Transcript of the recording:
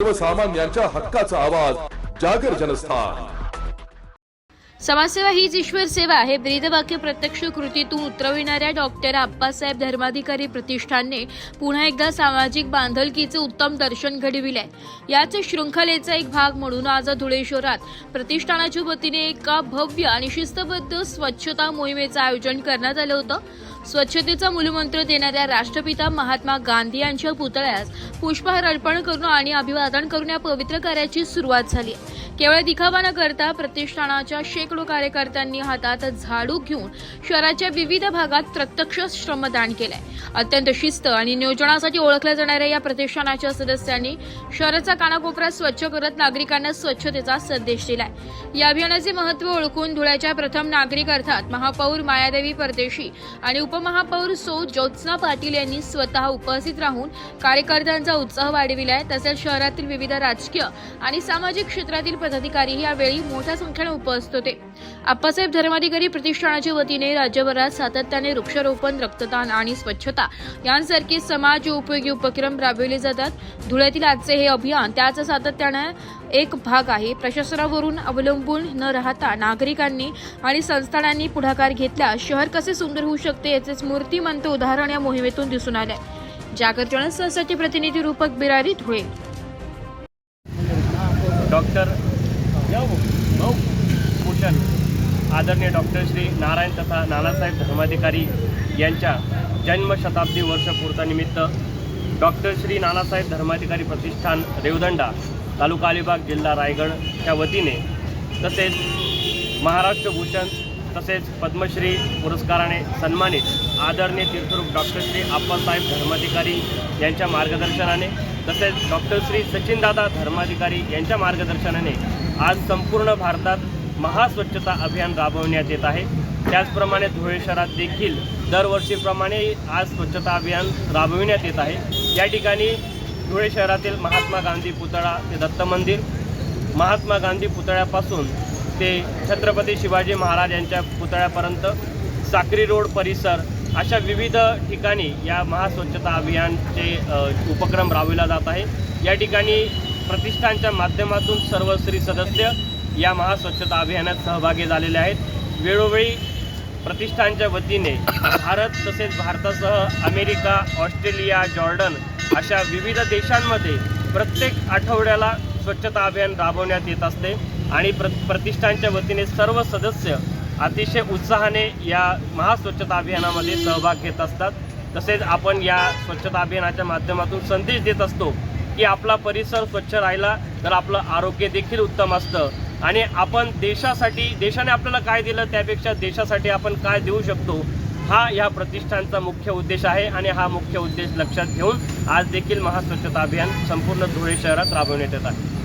सर्वसामान्यांच्या हक्काचा आवाज जागर जनस्थान। समाजसेवा हीच ईश्वर सेवा हे ब्रीदवाक्य प्रत्यक्ष कृतीतून उतरविणाऱ्या डॉक्टर आप्पासाहेब धर्माधिकारी प्रतिष्ठानने पुन्हा एकदा सामाजिक बांधिलकीचे उत्तम दर्शन घडविले। याच शृंखलेचा एक भाग म्हणून आज धुळे शहरात प्रतिष्ठानाच्या वतीने एका भव्य आणि शिस्तबद्ध स्वच्छता मोहिमेचे आयोजन करण्यात आले होते। स्वच्छतेचा मूलमंत्र देणाऱ्या राष्ट्रपिता महात्मा गांधी यांच्या पुतळ्यास पुष्पहार अर्पण करून आणि अभिवादन करून या पवित्र कार्याची सुरुवात झाली। केवळ दिखावा न करता प्रतिष्ठानाच्या शेकडो कार्यकर्त्यांनी हातात झाडू घेऊन शहराच्या विविध भागात प्रत्यक्ष श्रमदान केलंय। अत्यंत शिस्त आणि नियोजनासाठी ओळखल्या जाणाऱ्या या प्रतिष्ठानाच्या सदस्यांनी शहराचा कानाकोपरा स्वच्छ करत नागरिकांना स्वच्छतेचा संदेश दिलाय। या अभियानाचे महत्त्व ओळखून धुळ्याच्या प्रथम नागरिक अर्थात महापौर मायादेवी परदेशी आणि उपमहापौर सौ ज्योत्स्ना पाटील यांनी स्वतः उपस्थित राहून कार्यकर्त्यांचा उत्साह वाढविलाय। तसेच शहरातील विविध राजकीय आणि सामाजिक क्षेत्रातील पदाधिकारी यावेळी मोठ्या संख्येने उपस्थित होते। आप्पासाहेब धर्माधिकारी प्रतिष्ठानाच्या वतीने राज्यभरात सातत्याने वृक्षारोपण, रक्तदान आणि स्वच्छता यांसारखे समाज उपयोगी उपक्रम राबविले जातात। धुळ्यातील आजचे हे अभियान त्याच सातत्याने एक भाग आहे। प्रशासनावरून अवलंबून न राहता नागरिकांनी आणि संस्थानांनी पुढाकार घेतल्यास शहर कसे सुंदर होऊ शकते याचे मूर्तिमंत उदाहरण या मोहिमेतून दिसून आले। जागर जनस्थानसाठी प्रतिनिधी रूपक बिरारी, धुळे। डॉक्टर भूषण आदरणीय डॉक्टर श्री नारायण तथा नानासाहेब धर्माधिकारी यांच्या जन्मशताब्दी वर्षपूर्तीनिमित्त डॉक्टर श्री नानासाहेब धर्माधिकारी प्रतिष्ठान रेवदंडा तालुका अलिबाग जिल्हा रायगडच्या वतीने तसेच महाराष्ट्र भूषण तसेच पद्मश्री पुरस्काराने सन्मानित आदरणीय तीर्थरूप डॉक्टर श्री आप्पासाहेब धर्माधिकारी यांच्या मार्गदर्शनाने तसेच डॉक्टर श्री सचिनदादा धर्माधिकारी यांच्या मार्गदर्शनाने आज संपूर्ण भारतात महास्वच्छता अभियान राबवण्यात येत आहे। त्याचप्रमाणे धुळे शहरात देखील दरवर्षीप्रमाणे आज स्वच्छता अभियान राबविण्यात येत आहे। या ठिकाणी धुळे शहरातील महात्मा गांधी पुतळा ते दत्त मंदिर, महात्मा गांधी पुतळ्यापासून ते छत्रपती शिवाजी महाराज यांच्या पुतळ्यापर्यंत साक्री रोड परिसर अशा विविध ठिकाणी या महास्वच्छता अभियानचे उपक्रम राबविला जात आहे। या ठिकाणी प्रतिष्ठानच्या माध्यमातून सर्व श्री सदस्य या महास्वच्छता अभियानात सहभागी झालेले आहेत। वेळोवेळी प्रतिष्ठानच्या वतीने भारत तसेच भारतासह अमेरिका, ऑस्ट्रेलिया, जॉर्डन अशा विविध देशांमध्ये प्रत्येक आठवड्याला स्वच्छता अभियान राबवण्यात येत असते आणि प्रतिष्ठानच्या वतीने सर्व सदस्य अतिशय उत्साहाने या महास्वच्छता अभियानामध्ये सहभाग घेत असतात। तसेच आपण या स्वच्छता अभियानाच्या माध्यमातून संदेश देत असतो की आपला परिसर स्वच्छ राहिला तर आपलं आरोग्य देखील उत्तम असतं आणि आपण देशाने आपल्याला काय दिलं त्यापेक्षा देशासाठी आपण काय देऊ शकतो हा या प्रतिष्ठानचा मुख्य उद्देश आहे आणि हा मुख्य उद्देश लक्षात घेऊन आज देखील महास्वच्छता अभियान संपूर्ण धुळे शहरात राबवण्यात येत आहे।